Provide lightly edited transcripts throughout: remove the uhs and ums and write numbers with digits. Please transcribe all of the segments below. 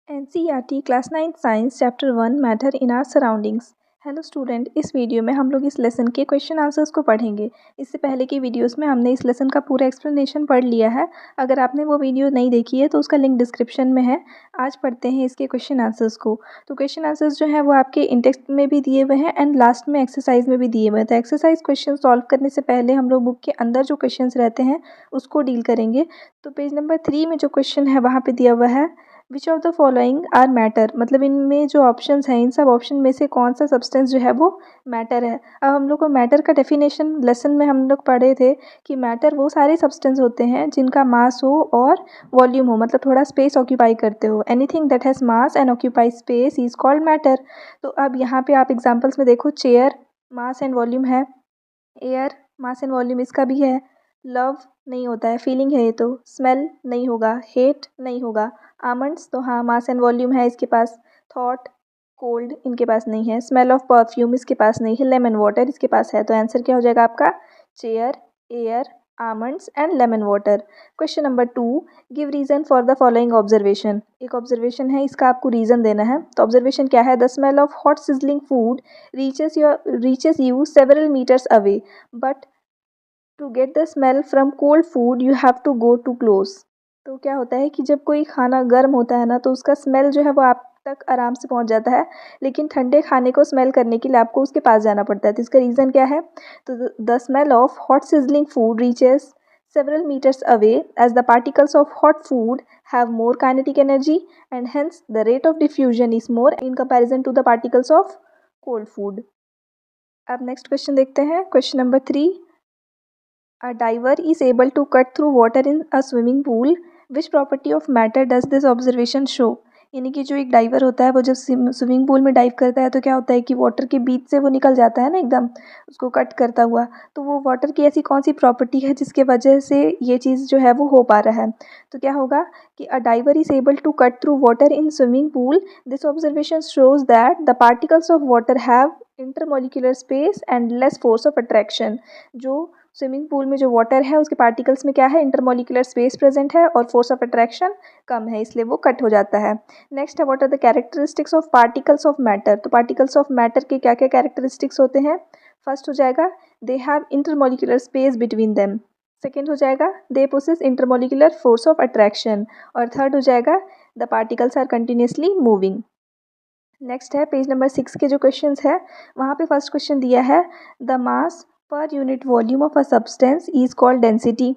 NCERT class 9 science chapter 1 matter in our surroundings. Hello student, इस video में हम लोग इस लेसन के क्वेश्चन आंसर्स को पढ़ेंगे। इससे पहले की वीडियोस में हमने इस लेसन का पूरा एक्सप्लेनेशन पढ़ लिया है। अगर आपने वो वीडियो नहीं देखी है तो उसका लिंक डिस्क्रिप्शन में है। आज पढ़ते हैं इसके क्वेश्चन आंसर्स को। तो क्वेश्चन आंसर्स जो है वो आपके इंटेक्स्ट में भी दिए हुए हैं एंड लास्ट में एक्सरसाइज में भी दिए हुए हैं। तो एक्सरसाइज क्वेश्चन सॉल्व करने से पहले हम लोग बुक के अंदर जो क्वेश्चन रहते हैं उसको डील करेंगे। तो पेज नंबर 3 में जो क्वेश्चन है वहाँ पे दिया हुआ है, which of the following are matter, मतलब इनमें जो ऑप्शंस हैं इन सब ऑप्शन में से कौन सा सब्सटेंस जो है वो मैटर है। अब हम लोग को मैटर का डेफिनेशन लेसन में हम लोग पढ़े थे कि मैटर वो सारे सब्सटेंस होते हैं जिनका मास हो और वॉल्यूम हो, मतलब थोड़ा स्पेस ऑक्यूपाई करते हो। Anything that has mass and occupy space is called matter. तो अब यहाँ पे आप एग्जाम्पल्स में देखो, चेयर मास एंड वॉल्यूम है, एयर मास एंड वॉल्यूम इसका भी है, लव नहीं होता है, फीलिंग है ये तो, स्मेल नहीं होगा, हेट नहीं होगा, आमंड्स तो हाँ मास एंड वॉल्यूम है इसके पास, थॉट कोल्ड इनके पास नहीं है, स्मेल ऑफ परफ्यूम इसके पास नहीं है, लेमन वाटर इसके पास है। तो आंसर क्या हो जाएगा आपका, chair, air, almonds and lemon water. Question number 2, give reason for the following observation. एक ऑब्जर्वेशन है, इसका आपको रीजन देना है। तो ऑब्जर्वेशन क्या है, the smell of hot sizzling food reaches you several meters away, but to get the smell from cold food you have to go too close। तो क्या होता है कि जब कोई खाना गर्म होता है ना तो उसका स्मेल जो है वो आप तक आराम से पहुंच जाता है, लेकिन ठंडे खाने को स्मेल करने के लिए आपको उसके पास जाना पड़ता है। तो इसका रीज़न क्या है, तो the smell of hot sizzling food reaches several meters away as the particles of hot food have more kinetic energy and hence the rate of diffusion is more in comparison to the particles of cold food। अब next question देखते हैं, question number 3, a diver is able to cut through water in a swimming pool, which property of matter does this observation show। यानी कि जो एक driver होता है वो जब स्विमिंग पूल में डाइव करता है तो क्या होता है कि वाटर के बीच से वो निकल जाता है ना एकदम उसको कट करता हुआ। तो वो वाटर की ऐसी कौन सी प्रॉपर्टी है जिसके वजह से ये चीज़ जो है वो हो पा रहा है। तो क्या होगा कि a diver is able to cut through water in swimming pool, this observation shows that the particles of water have intermolecular space and less force of attraction. जो स्विमिंग पूल में जो वाटर है उसके पार्टिकल्स में क्या है, intermolecular space present है और फोर्स ऑफ अट्रैक्शन कम है, इसलिए वो कट हो जाता है। नेक्स्ट है, what are the characteristics of particles of matter. तो पार्टिकल्स ऑफ मैटर के क्या क्या कैरेक्टरिस्टिक्स होते हैं। फर्स्ट हो जाएगा, they have intermolecular space between them. Second हो जाएगा, they possess intermolecular force of attraction. और थर्ड हो जाएगा, the particles are continuously moving. Next है पेज नंबर 6 के जो क्वेश्चंस है वहाँ पे फर्स्ट क्वेश्चन दिया है, the mass per unit volume of a substance is called density.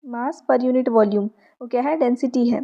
Mass per unit volume वो क्या है, डेंसिटी है।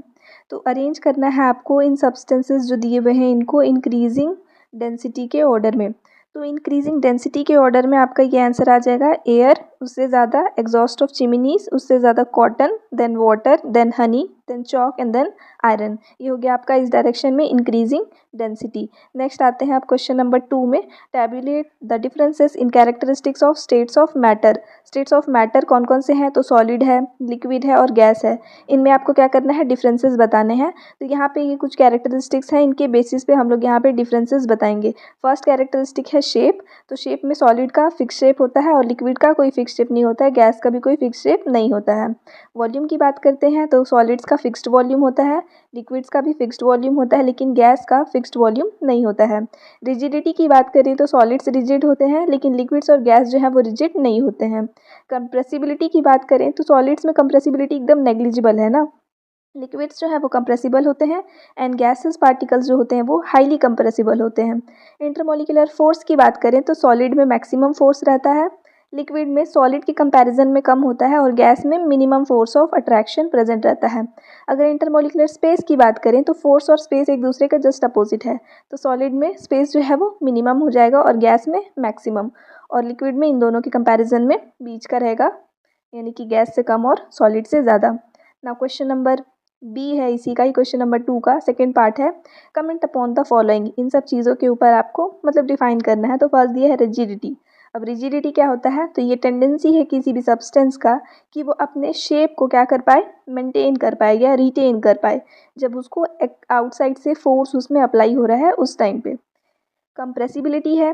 तो अरेंज करना है आपको इन सब्सटेंसेस जो दिए हुए हैं इनको इंक्रीजिंग डेंसिटी के ऑर्डर में। तो इंक्रीजिंग डेंसिटी के ऑर्डर में आपका ये आंसर आ जाएगा, एयर, उससे ज़्यादा एग्जॉस्ट ऑफ चिमनीज, उससे ज़्यादा cotton, then water, then honey, then chalk and then iron. ये हो गया आपका इस डायरेक्शन में इंक्रीजिंग डेंसिटी। नेक्स्ट आते हैं आप क्वेश्चन नंबर 2 में, tabulate the differences in characteristics of states of matter. States of matter कौन कौन से हैं, तो सॉलिड है, लिक्विड है और गैस है। इनमें आपको क्या करना है, डिफरेंसेस बताने हैं। तो यहाँ पे ये कुछ कैरेक्टरिस्टिक्स हैं, इनके बेसिस पे हम लोग यहाँ पे डिफरेंसेस बताएंगे। फर्स्ट कैरेक्टरिस्टिक है शेप। तो शेप में सॉलिड का फिक्स शेप होता है और लिक्विड का कोई फिक्स शेप नहीं होता है, गैस का भी कोई फिक्स शेप नहीं होता है। वॉल्यूम की बात करते हैं तो सॉलिड्स का फिक्स्ड वॉल्यूम होता है, लिक्विड्स का भी फिक्स्ड वॉल्यूम होता है, लेकिन गैस का फिक्स्ड वॉल्यूम नहीं होता है। रिजिडिटी की बात करें तो सॉलिड्स रिजिड होते हैं, लेकिन लिक्विड्स और गैस जो है वो रिजिड नहीं होते हैं। कंप्रेसिबिलिटी की बात करें तो सॉलिड्स में कंप्रेसिबिलिटी एकदम नेग्लिजिबल है ना, लिक्विड्स जो है वो कंप्रेसिबल होते हैं एंड गैसेस पार्टिकल्स जो होते हैं वो हाईली कंप्रेसिबल होते हैं। इंटरमोलिकुलर फोर्स की बात करें तो सॉलिड में मैक्सिमम फोर्स रहता है, लिक्विड में सॉलिड के कंपैरिजन में कम होता है और गैस में minimum force of attraction present रहता है। अगर इंटरमोलिकुलर स्पेस की बात करें तो फोर्स और स्पेस एक दूसरे का जस्ट अपोजिट है। तो सॉलिड में स्पेस जो है वो मिनिमम हो जाएगा और गैस में मैक्सिमम, और लिक्विड में इन दोनों के कंपैरिजन में बीच का रहेगा, यानी कि गैस से कम और सॉलिड से ज़्यादा। ना क्वेश्चन नंबर बी है, इसी का ही क्वेश्चन नंबर 2 का सेकेंड पार्ट है, कमेंट अपॉन द फॉलोइंग। इन सब चीज़ों के ऊपर आपको मतलब डिफाइन करना है। तो फर्स्ट दिया है रिजिडिटी। अब रिजिडिटी क्या होता है, तो ये टेंडेंसी है किसी भी सब्सटेंस का कि वो अपने शेप को क्या कर पाए, मेंटेन कर पाए या रिटेन कर पाए जब उसको आउटसाइड से फोर्स उसमें अप्लाई हो रहा है उस टाइम पे। कंप्रेसिबिलिटी है,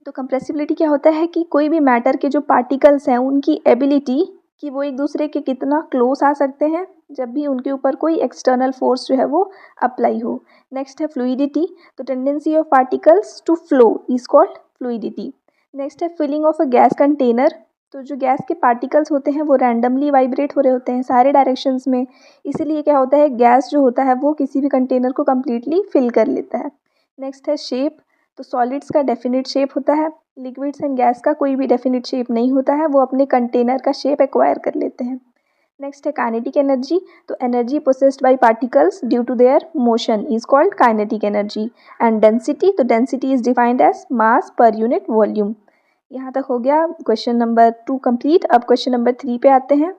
तो कंप्रेसिबिलिटी क्या होता है कि कोई भी मैटर के जो पार्टिकल्स हैं उनकी एबिलिटी कि वो एक दूसरे के कितना क्लोज आ सकते हैं जब भी उनके ऊपर कोई एक्सटर्नल फोर्स जो है वो अप्लाई हो। नेक्स्ट है फ्लूइडिटी, तो tendency of particles to flow is called fluidity. Next है filling of a gas container, तो जो गैस के पार्टिकल्स होते हैं वो रैंडमली वाइब्रेट हो रहे होते हैं सारे डायरेक्शंस में, इसीलिए क्या होता है गैस जो होता है वो किसी भी कंटेनर को कम्प्लीटली फिल कर लेता है। नेक्स्ट है शेप, तो सॉलिड्स का डेफिनेट शेप होता है, लिक्विड्स एंड गैस का कोई भी डेफिनेट शेप नहीं होता है, वो अपने कंटेनर का शेप एक्वायर कर लेते हैं। नेक्स्ट है काइनेटिक एनर्जी, तो energy possessed by particles due to their motion is called kinetic energy. And density, तो density is defined as mass per unit volume. यहाँ तक हो गया क्वेश्चन नंबर 2 कंप्लीट। अब क्वेश्चन नंबर 3 पे आते हैं।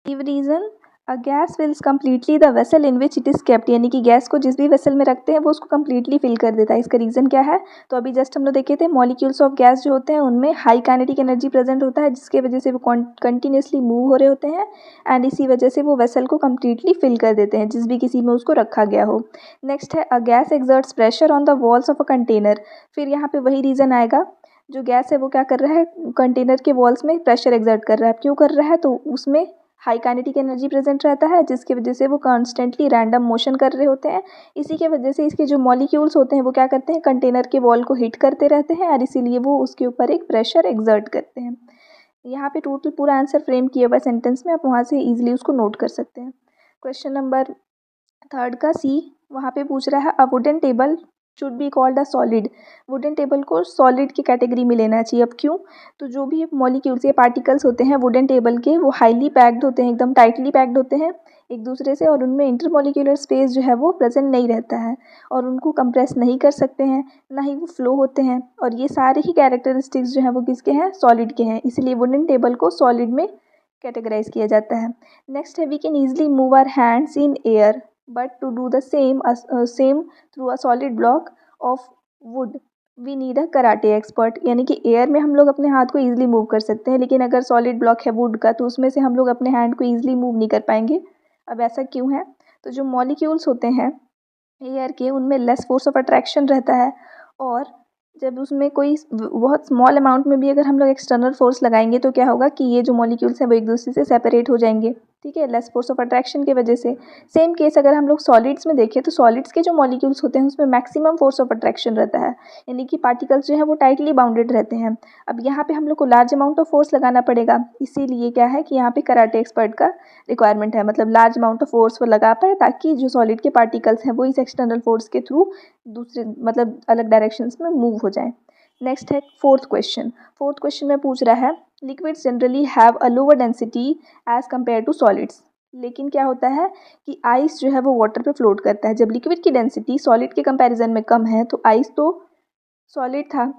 Give reason a gas fills completely the vessel in which it is kept, यानी कि गैस को जिस भी वेसल में रखते हैं वो उसको कम्प्लीटली फिल कर देता है। इसका रीज़न क्या है? तो अभी जस्ट हम लोग देखे थे मॉलिक्यूल्स ऑफ गैस जो होते हैं उनमें हाई काइनेटिक एनर्जी प्रेजेंट होता है, जिसकी वजह से वो कंटिन्यूसली मूव हो रहे होते हैं एंड इसी वजह से वो वेसल को कम्प्लीटली फिल कर देते हैं जिस भी किसी में उसको रखा गया हो। नेक्स्ट है a gas exerts pressure on the walls of a container, फिर यहाँ पे वही रीज़न आएगा, जो गैस है वो क्या कर रहा है कंटेनर के वॉल्स में प्रेशर एक्सर्ट कर रहा है। क्यों कर रहा है? तो उसमें हाई काइनेटिक एनर्जी प्रेजेंट रहता है जिसकी वजह से वो कॉन्स्टेंटली रैंडम मोशन कर रहे होते हैं। इसी के वजह से इसके जो मॉलिक्यूल्स होते हैं वो क्या करते हैं कंटेनर के वॉल को हिट करते रहते हैं और इसीलिए वो उसके ऊपर एक प्रेशर एक्सर्ट करते हैं। यहाँ पे टोटल पूरा आंसर फ्रेम किया हुआ सेंटेंस में, आप वहाँ से ईजिली उसको नोट कर सकते हैं। क्वेश्चन नंबर 3 का सी, वहाँ पे पूछ रहा है a wooden table should be called a solid, wooden table को सॉलिड की कैटेगरी में लेना चाहिए। अब क्यों? तो जो भी मॉलिक्यूल्स या पार्टिकल्स होते हैं वुडन टेबल के वो हाईली पैक्ड होते हैं, एकदम टाइटली पैक्ड होते हैं एक दूसरे से, और उनमें इंटरमॉलिक्यूलर स्पेस जो है वो प्रेजेंट नहीं रहता है और उनको कंप्रेस नहीं कर सकते हैं, ना ही वो फ्लो होते हैं, और ये सारे ही कैरेक्टरिस्टिक्स जो हैं वो किसके हैं? सॉलिड के हैं, इसलिए वुडन टेबल को सॉलिड में कैटेगराइज किया जाता है। नेक्स्ट है we can easily move our hands in air but to do the same through a solid block of wood we need a karate expert, यानी कि एयर में हम लोग अपने हाथ को ईजिली मूव कर सकते हैं लेकिन अगर सॉलिड ब्लॉक है वुड का तो उसमें से हम लोग अपने हैंड को ईजिली मूव नहीं कर पाएंगे। अब ऐसा क्यों है? तो जो मॉलिक्यूल्स होते हैं एयर के उनमें लेस फोर्स ऑफ अट्रैक्शन रहता है, और जब उसमें कोई बहुत स्मॉल अमाउंट में भी अगर हम लोग एक्सटर्नल फोर्स लगाएंगे तो क्या होगा कि ये जो मॉलिक्यूल्स हैं वो एक दूसरे से सेपरेट हो जाएंगे, ठीक है, लेस फोर्स ऑफ अट्रैक्शन की वजह से। सेम केस अगर हम लोग सॉलिड्स में देखें तो सॉलिड्स के जो मॉलिक्यूल्स होते हैं उसमें मैक्सिमम फोर्स ऑफ अट्रैक्शन रहता है, यानी कि पार्टिकल्स जो है वो टाइटली बाउंडेड रहते हैं। अब यहाँ पे हम लोग को लार्ज अमाउंट ऑफ फोर्स लगाना पड़ेगा, इसीलिए क्या है कि यहाँ पे कराटे एक्सपर्ट का रिक्वायरमेंट है, मतलब लार्ज अमाउंट ऑफ फोर्स वो लगा पाए ताकि जो सॉलिड के पार्टिकल्स हैं वो इस एक्सटर्नल फोर्स के थ्रू दूसरे मतलब अलग डायरेक्शंस में मूव हो जाएं। नेक्स्ट है फोर्थ क्वेश्चन में पूछ रहा है liquids generally have a lower density as compared to solids, लेकिन क्या होता है कि आइस जो है वो वाटर पे फ्लोट करता है। जब लिक्विड की डेंसिटी सॉलिड के कंपैरिजन में कम है तो आइस तो सॉलिड था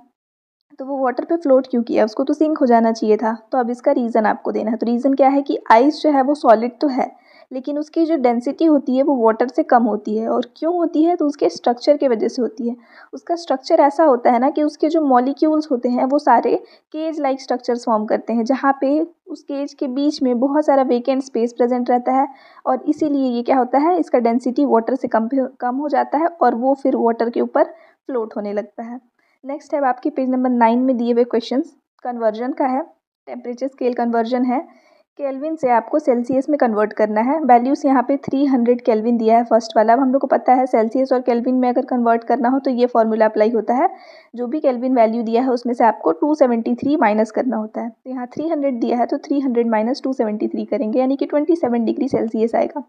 तो वो वाटर पे फ्लोट क्यों किया? उसको तो सिंक हो जाना चाहिए था। तो अब इसका रीज़न आपको देना है। तो रीज़न क्या है कि आइस जो है वो सॉलिड तो है लेकिन उसकी जो डेंसिटी होती है वो वाटर से कम होती है, और क्यों होती है? तो उसके स्ट्रक्चर की वजह से होती है। उसका स्ट्रक्चर ऐसा होता है ना कि उसके जो मॉलिक्यूल्स होते हैं वो सारे केज लाइक स्ट्रक्चर्स फॉर्म करते हैं जहाँ पे उस केज के बीच में बहुत सारा वेकेंट स्पेस प्रेजेंट रहता है, और इसीलिए ये क्या होता है इसका डेंसिटी वाटर से कम हो जाता है और वो फिर वाटर के ऊपर फ्लोट होने लगता है। नेक्स्ट है आपके पेज नंबर 9 में दिए हुए क्वेश्चंस कन्वर्जन का है। टेम्परेचर स्केल कन्वर्जन है, केल्विन से आपको सेल्सियस में कन्वर्ट करना है। वैल्यूज़ यहाँ पे 300 केल्विन दिया है फर्स्ट वाला। अब हम लोग को पता है सेल्सियस और केल्विन में अगर कन्वर्ट करना हो तो ये फॉर्मूला अप्लाई होता है, जो भी केल्विन वैल्यू दिया है उसमें से आपको 273 माइनस करना होता है। तो यहाँ 300 दिया है तो 300 माइनस 273 करेंगे यानी कि 27 डिग्री सेल्सियस आएगा।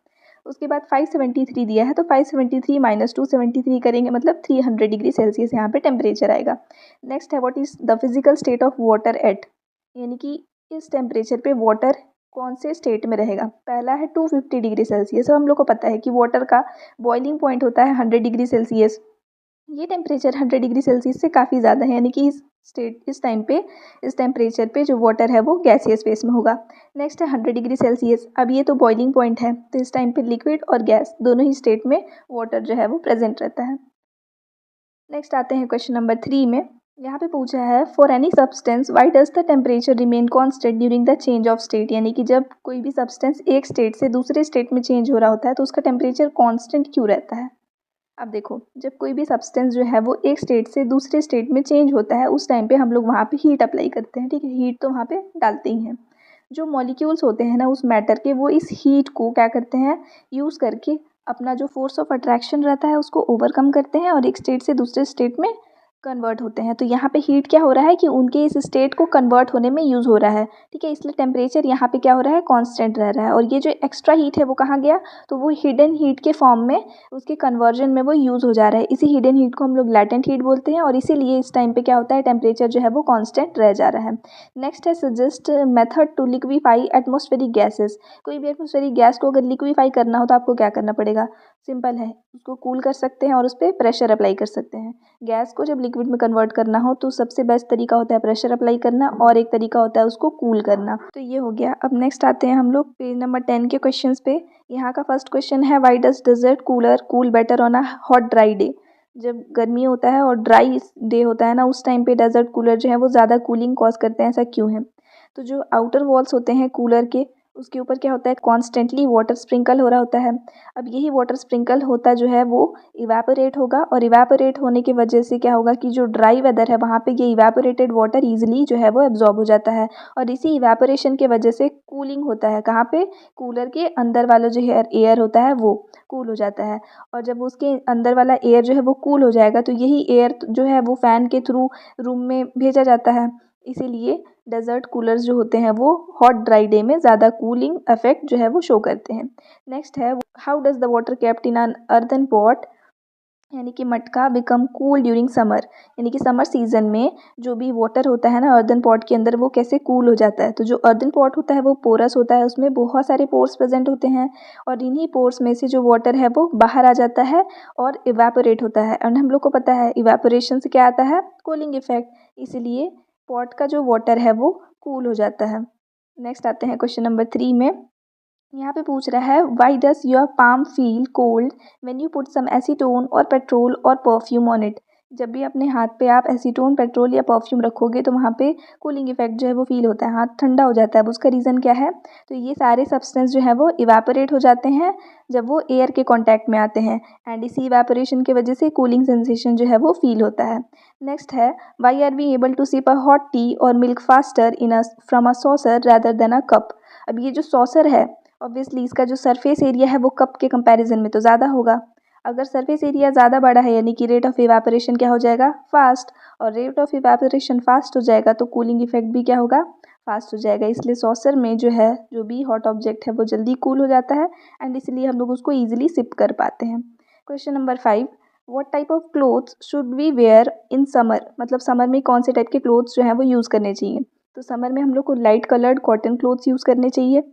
उसके बाद 573 दिया है तो 573 माइनस 273 करेंगे, मतलब 300 डिग्री सेल्सियस यहाँ पे टेम्परेचर आएगा। नेक्स्ट है what is the physical state of water at, यानी कि इस टेम्परेचर पे वाटर कौन से स्टेट में रहेगा। पहला है 250 डिग्री सेल्सियस। हम लोग को पता है कि वाटर का बॉइलिंग पॉइंट होता है 100 डिग्री सेल्सियस। ये टेम्परेचर 100 डिग्री सेल्सियस से काफ़ी ज़्यादा है, यानी कि इस टेम्परेचर पे जो वाटर है वो गैसियस फेस में होगा। नेक्स्ट है 100 डिग्री सेल्सियस। अब ये तो बॉइलिंग पॉइंट है तो इस टाइम पे लिक्विड और गैस दोनों ही स्टेट में वाटर जो है वो प्रेजेंट रहता है। नेक्स्ट आते हैं क्वेश्चन नंबर 3 में। यहाँ पे पूछा है for any substance why does the temperature remain constant during the change of state, यानी कि जब कोई भी सब्सटेंस एक स्टेट से दूसरे स्टेट में चेंज हो रहा होता है तो उसका टेम्परेचर कांस्टेंट क्यों रहता है। अब देखो, जब कोई भी सब्सटेंस जो है वो एक स्टेट से दूसरे स्टेट में चेंज होता है, उस टाइम पे हम लोग वहाँ पे हीट अप्लाई करते हैं, ठीक है। हीट तो वहाँ पे डालते ही हैं। जो मॉलिक्यूल्स होते हैं ना उस मैटर के, वो इस हीट को क्या करते हैं, यूज़ करके अपना जो फोर्स ऑफ अट्रैक्शन रहता है उसको ओवरकम करते हैं और एक स्टेट से दूसरे स्टेट में कन्वर्ट होते हैं। तो यहाँ पे हीट क्या हो रहा है कि उनके इस स्टेट को कन्वर्ट होने में यूज़ हो रहा है, ठीक है। इसलिए टेम्परेचर यहाँ पे क्या हो रहा है, कांस्टेंट रह रहा है। और ये जो एक्स्ट्रा हीट है वो कहाँ गया, तो वो हिडन हीट के फॉर्म में उसके कन्वर्जन में वो यूज़ हो जा रहा है। इसी हिडन हीट को हम लोग लैटेंट हीट बोलते हैं और इसीलिए इस टाइम पे क्या होता है, टेम्परेचर जो है वो कांस्टेंट रह जा रहा है। नेक्स्ट है suggest method to liquefy atmospheric gases. कोई भी एटमॉस्फेरिक गैस को अगर लिक्विफाई करना हो तो आपको क्या करना पड़ेगा, सिंपल है, उसको कूल कर सकते हैं और उस पर प्रेशर अप्लाई कर सकते हैं। गैस को जब लिक्विड में कन्वर्ट करना हो तो सबसे बेस्ट तरीका होता है प्रेशर अप्लाई करना और एक तरीका होता है उसको कूल करना। तो ये हो गया। अब नेक्स्ट आते हैं हम लोग पेज नंबर 10 के क्वेश्चंस पे। यहाँ का फर्स्ट क्वेश्चन है, why does desert cooler cool better on a hot dry day. जब गर्मी होता है और ड्राई डे होता है ना, उस टाइम पे डेजर्ट कूलर जो है वो ज़्यादा कूलिंग कॉज करते हैं, ऐसा क्यों है। तो जो आउटर वॉल्स होते हैं कूलर के, उसके ऊपर क्या होता है, कॉन्स्टेंटली वाटर स्प्रिंकल हो रहा होता है। अब यही वाटर स्प्रिंकल होता जो है वो इवेपोरेट होगा और इवेपोरेट होने की वजह से क्या होगा कि जो ड्राई वेदर है वहाँ पे ये इवेपोरेटेड वाटर ईजिली जो है वो एब्जॉर्ब हो जाता है और इसी इवेपोरेशन के वजह से कूलिंग होता है। कहाँ पे, कूलर के अंदर वाला जो एयर होता है वो कूल हो जाता है। और जब उसके अंदर वाला एयर जो है वो कूल हो जाएगा तो यही एयर जो है वो फ़ैन के थ्रू रूम में भेजा जाता है। इसीलिए डेजर्ट कूलर्स जो होते हैं वो हॉट ड्राई डे में ज़्यादा कूलिंग इफेक्ट जो है वो शो करते हैं। नेक्स्ट है, how does the water kept in an earthen pot, यानी कि मटका बिकम कूल ड्यूरिंग समर, यानी कि समर सीजन में जो भी वाटर होता है ना अर्दन पॉट के अंदर, वो कैसे कूल हो जाता है। तो जो अर्दन पॉट होता है वो पोरस होता है, उसमें बहुत सारे पोर्स प्रेजेंट होते हैं और इन्हीं पोर्स में से जो वाटर है वो बाहर आ जाता है और इवेपोरेट होता है। और हम लोग को पता है इवेपोरेशन से क्या आता है, कूलिंग इफेक्ट, इसीलिए पॉट का जो वाटर है वो कूल हो जाता है। नेक्स्ट आते हैं क्वेश्चन नंबर 3 में। यहाँ पे पूछ रहा है, why does your palm feel cold when you put some acetone और पेट्रोल और परफ्यूम ऑन इट। जब भी अपने हाथ पे आप एसीटोन, पेट्रोल या परफ्यूम रखोगे तो वहाँ पे कूलिंग इफेक्ट जो है वो फील होता है, हाथ ठंडा हो जाता है। अब उसका रीज़न क्या है, तो ये सारे सब्सटेंस जो है वो इवेपोरेट हो जाते हैं जब वो एयर के कॉन्टैक्ट में आते हैं एंड इसी इवेपोरेशन की वजह से कूलिंग सेंसेशन जो है वो फील होता है। नेक्स्ट है, why are we able to sip a hot tea और milk faster in a from a saucer rather than a cup. अब ये जो सॉसर है, ऑब्वियसली इसका जो सरफेस एरिया है वो कप के कंपैरिजन में तो ज़्यादा होगा। अगर सरफेस एरिया ज़्यादा बड़ा है यानी कि रेट ऑफ इवेपोरेशन क्या हो जाएगा, फास्ट, और रेट ऑफ इवेपोरेशन फास्ट हो जाएगा तो कूलिंग इफेक्ट भी क्या होगा, फास्ट हो जाएगा। इसलिए सॉसर में जो है जो भी हॉट ऑब्जेक्ट है वो जल्दी कूल हो जाता है एंड इसलिए हम लोग उसको ईजिली सिप कर पाते हैं। Question number 5, what type of clothes should we wear in summer, मतलब समर में कौन से टाइप के क्लोथ्स जो हैं वो यूज़ करने चाहिए। तो समर में हम लोग को light coloured cotton clothes use करने चाहिए।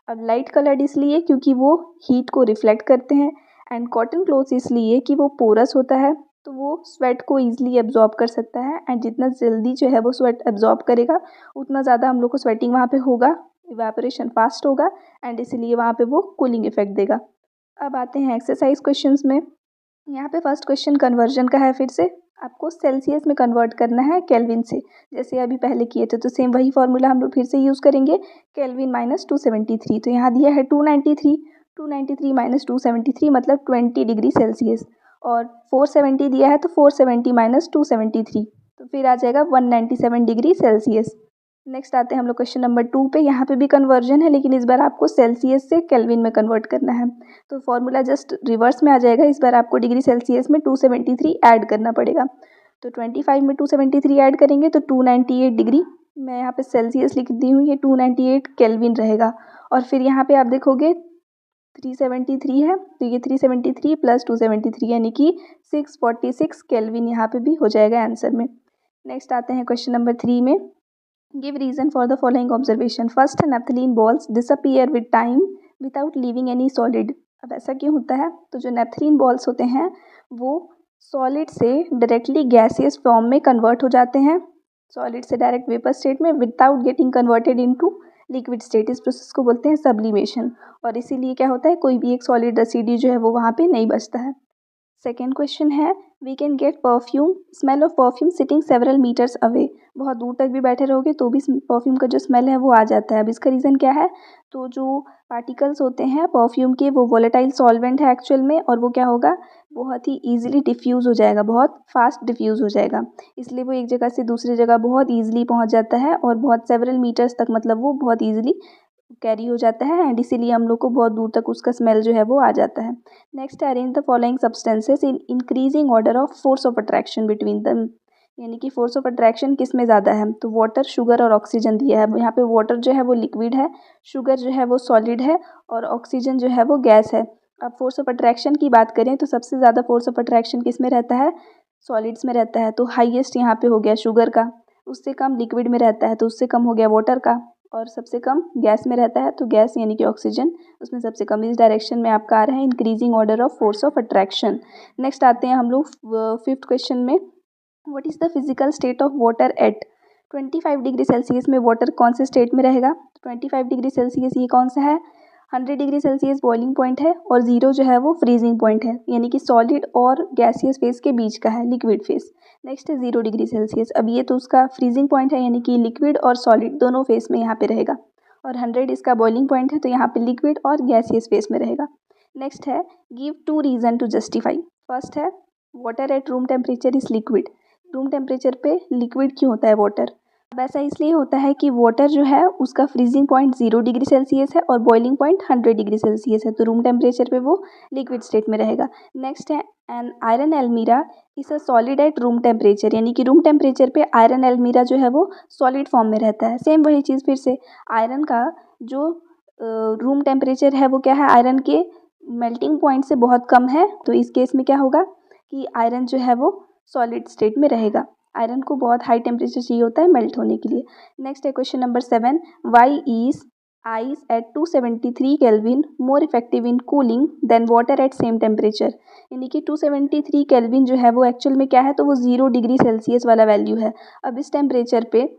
अब लाइट कलर्ड इसलिए क्योंकि वो हीट को रिफ्लेक्ट करते हैं एंड कॉटन क्लोथ्स इसलिए कि वो पोरस होता है तो वो स्वेट को ईजिली एब्जॉर्ब कर सकता है एंड जितना जल्दी जो है वो स्वेट एब्जॉर्ब करेगा उतना ज़्यादा हम लोग को स्वेटिंग वहाँ पे होगा, इवेपोरेशन फास्ट होगा एंड इसीलिए वहाँ पे वो कूलिंग इफेक्ट देगा। अब आते हैं एक्सरसाइज क्वेश्चंस में। यहाँ पे फर्स्ट क्वेश्चन कन्वर्जन का है, फिर से आपको सेल्सियस में कन्वर्ट करना है केल्विन से, जैसे अभी पहले किए थे। तो सेम वही फॉर्मूला हम लोग फिर से यूज़ करेंगे, केल्विन माइनस 273। तो यहाँ दिया है 293, 293 माइनस 273 मतलब 20 डिग्री सेल्सियस, और 470 दिया है तो 470 माइनस 273 तो फिर आ जाएगा 197 डिग्री सेल्सियस। नेक्स्ट आते हैं हम लोग क्वेश्चन नंबर 2 पे। यहाँ पे भी कन्वर्जन है लेकिन इस बार आपको सेल्सियस से केल्विन में कन्वर्ट करना है। तो फॉर्मूला जस्ट रिवर्स में आ जाएगा, इस बार आपको डिग्री सेल्सियस में 273 ऐड करना पड़ेगा। तो 25 में 273 ऐड करेंगे तो 298 डिग्री, मैं यहाँ पे सेल्सियस लिख दी हूँ, ये 298 केल्विन रहेगा। और फिर यहाँ पे आप देखोगे 373 है तो ये 373 प्लस 273 यानी कि 646 केल्विन यहाँ पे भी हो जाएगा आंसर में। नेक्स्ट आते हैं क्वेश्चन नंबर 3 में। Give reason for the following observation. First, naphthalene balls disappear with time without leaving any solid. अब ऐसा क्यों होता है, तो जो नेप्थलीन बॉल्स होते हैं वो सॉलिड से डायरेक्टली गैसियस फॉर्म में कन्वर्ट हो जाते हैं, सॉलिड से डायरेक्ट वेपर स्टेट में without getting converted into liquid state. इस प्रोसेस को बोलते हैं सब्लिमेशन, और इसीलिए क्या होता है, कोई भी एक सॉलिड रेसिड्यू जो है वो वहाँ पे नहीं बचता है। सेकेंड क्वेश्चन है, we can get perfume smell of perfume sitting several metres away. बहुत दूर तक भी बैठे रहोगे तो भी परफ्यूम का जो स्मेल है वो आ जाता है। अब इसका रीज़न क्या है, तो जो पार्टिकल्स होते हैं परफ्यूम के वो वोलेटाइल सॉल्वेंट है एक्चुअल में, और वो क्या होगा, बहुत ही ईजिली डिफ्यूज़ हो जाएगा, बहुत फास्ट डिफ्यूज़ हो जाएगा। इसलिए वो एक जगह से दूसरी जगह बहुत ईजिली पहुंच जाता है और बहुत सेवरल मीटर्स तक, मतलब वो बहुत ईजिली कैरी हो जाता है, एंड इसीलिए हम लोग को बहुत दूर तक उसका स्मेल जो है वो आ जाता है। Next, arrange the following substances in increasing order of force of attraction between them. यानी कि फोर्स ऑफ अट्रैक्शन किस में ज़्यादा है, तो वाटर, शुगर और ऑक्सीजन दिया है। यहाँ पे वाटर जो है वो लिक्विड है, शुगर जो है वो सॉलिड है, और ऑक्सीजन जो है वो गैस है। अब फोर्स ऑफ अट्रैक्शन की बात करें तो सबसे ज़्यादा फोर्स ऑफ अट्रैक्शन किस में रहता है, सॉलिड्स में रहता है, तो हाईएस्ट यहाँ पे हो गया शुगर का। उससे कम लिक्विड में रहता है तो उससे कम हो गया वाटर का, और सबसे कम गैस में रहता है तो गैस यानी कि ऑक्सीजन उसमें सबसे कम। इस डायरेक्शन में आपका आ रहा है increasing order of force of attraction. Next आते हैं हम लोग फिफ्थ क्वेश्चन में, what is the physical state of water at 25 degree Celsius में। वाटर कौन से स्टेट में रहेगा, 25 डिग्री सेल्सियस ये कौन सा है, 100 डिग्री सेल्सियस बॉइलिंग पॉइंट है, और 0 जो है वो फ्रीजिंग पॉइंट है, यानी कि सॉलिड और गैसियस फेस के बीच का है, लिक्विड फेस। नेक्स्ट है 0 डिग्री सेल्सियस, अब ये तो उसका फ्रीजिंग पॉइंट है, यानी कि लिक्विड और सॉलिड दोनों फेस में यहाँ पे रहेगा, और 100 इसका बॉइलिंग पॉइंट है तो यहाँ पे लिक्विड और गैसियस फेस में रहेगा। नेक्स्ट है, give 2 reason to justify. First है, water at room temperature is liquid. Room temperature पे लिक्विड क्यों होता है वाटर, अब ऐसा इसलिए होता है कि वाटर जो है उसका फ्रीजिंग पॉइंट 0 डिग्री सेल्सियस है और बॉइलिंग पॉइंट 100 डिग्री सेल्सियस है, तो रूम टेम्परेचर पे वो लिक्विड स्टेट में रहेगा। नेक्स्ट है, an iron almirah is a solid at room temperature, यानी कि रूम टेम्परेचर पे आयरन एल्मीरा जो है वो सॉलिड फॉर्म में रहता है। सेम वही चीज़ फिर से, आयरन का जो रूम टेम्परेचर है वो क्या है, आयरन के मेल्टिंग पॉइंट से बहुत कम है, तो इस केस में क्या होगा कि आयरन जो है वो सॉलिड स्टेट में रहेगा। आयरन को बहुत हाई टेम्परेचर चाहिए होता है मेल्ट होने के लिए। नेक्स्ट है question number 7, why is ice at 273 Kelvin more effective in cooling than water at same temperature. यानी कि 273 केल्विन जो है वो एक्चुअल में क्या है, तो वो 0 डिग्री सेल्सियस वाला वैल्यू है। अब इस टेम्परेचर पे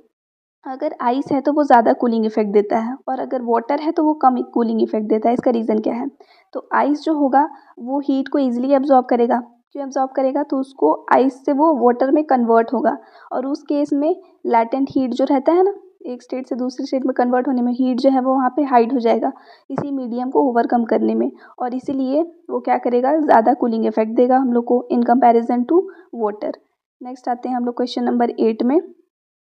अगर आइस है तो वो ज़्यादा कूलिंग इफेक्ट देता है, और अगर वाटर है तो वो कम कूलिंग इफेक्ट देता है। इसका रीज़न क्या है, तो आइस जो होगा वो हीट को ईजिली एब्जॉर्ब करेगा। क्यों एब्जॉर्ब करेगा, तो उसको आइस से वो वाटर में कन्वर्ट होगा, और उस केस में लैटेंट हीट जो रहता है ना, एक स्टेट से दूसरी स्टेट में कन्वर्ट होने में हीट जो है वो वहाँ पे हाइड हो जाएगा इसी मीडियम को ओवरकम करने में, और इसीलिए वो क्या करेगा, ज़्यादा कूलिंग इफेक्ट देगा हम लोग को in comparison to water. Next आते हैं हम लोग क्वेश्चन नंबर 8 में,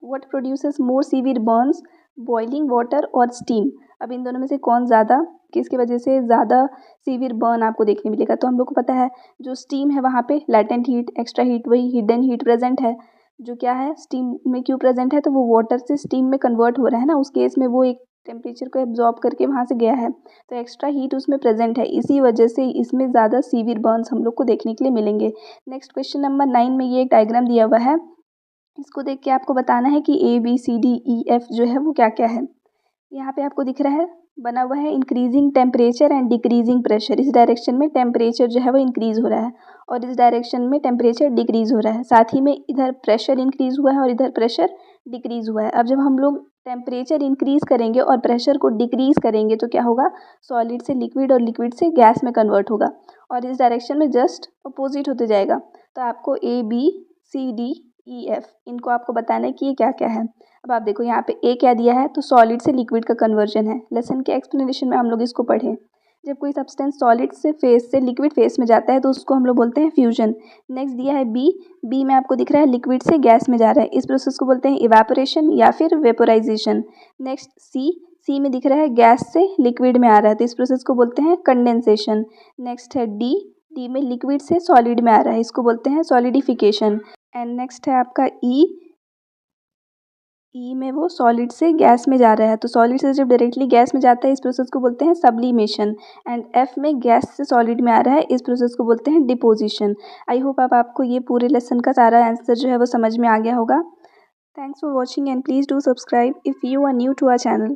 what produces more severe burns boiling water और स्टीम। अब इन दोनों में से कौन ज़्यादा, किसकी वजह से ज़्यादा सीवियर बर्न आपको देखने मिलेगा, तो हम लोग को पता है जो स्टीम है वहाँ पे लैटेंट हीट, एक्स्ट्रा हीट, वही हिडन हीट प्रेजेंट है। जो क्या है, स्टीम में क्यों प्रेजेंट है, तो वो वाटर से स्टीम में कन्वर्ट हो रहा है ना, उस केस में वो एक टेम्परेचर को एब्जॉर्ब करके वहाँ से गया है, तो एक्स्ट्रा हीट उसमें प्रेजेंट है, इसी वजह से इसमें ज़्यादा सीवियर बर्न्स हम लोग को देखने के लिए मिलेंगे। नेक्स्ट क्वेश्चन नंबर 9 में ये एक डायग्राम दिया हुआ है, इसको देख के आपको बताना है कि ABCDEF जो है वो क्या क्या है। यहाँ पे आपको दिख रहा है, बना हुआ है increasing temperature and decreasing pressure. इस डायरेक्शन में टेम्परेचर जो है वो इंक्रीज़ हो रहा है, और इस डायरेक्शन में टेम्परेचर डिक्रीज़ हो रहा है। साथ ही में इधर प्रेशर इंक्रीज़ हुआ है और इधर प्रेशर डिक्रीज़ हुआ है। अब जब हम लोग टेम्परेचर इंक्रीज़ करेंगे और प्रेशर को डिक्रीज़ करेंगे तो क्या होगा, सॉलिड से लिक्विड और लिक्विड से गैस में कन्वर्ट होगा, और इस डायरेक्शन में जस्ट अपोजिट होते जाएगा। तो आपको ABCDEF इनको आपको बताना है कि ये क्या क्या है। अब आप देखो यहाँ पे ए क्या दिया है, तो सॉलिड से लिक्विड का कन्वर्जन है। लेसन के एक्सप्लेनेशन में हम लोग इसको पढ़ें, जब कोई सब्सटेंस सॉलिड से लिक्विड फेस में जाता है तो उसको हम लोग बोलते हैं फ्यूजन। नेक्स्ट दिया है बी में आपको दिख रहा है लिक्विड से गैस में जा रहा है, इस प्रोसेस को बोलते हैं इवेपोरेशन या फिर वेपोराइजेशन। नेक्स्ट सी में दिख रहा है गैस से लिक्विड में आ रहा है, तो इस प्रोसेस को बोलते हैं कंडेंसेशन। नेक्स्ट है डी में लिक्विड से सॉलिड में आ रहा है, इसको बोलते हैं सॉलिडिफिकेशन। एंड नेक्स्ट है आपका ई में वो सॉलिड से गैस में जा रहा है, तो सॉलिड से जब डायरेक्टली गैस में जाता है इस प्रोसेस को बोलते हैं सब्लिमेशन। एंड एफ में गैस से सॉलिड में आ रहा है, इस प्रोसेस को बोलते हैं डिपोजिशन। आई होप आपको ये पूरे लेसन का सारा आंसर जो है वो समझ में आ गया होगा। Thanks for watching and please do subscribe if you are new to our channel.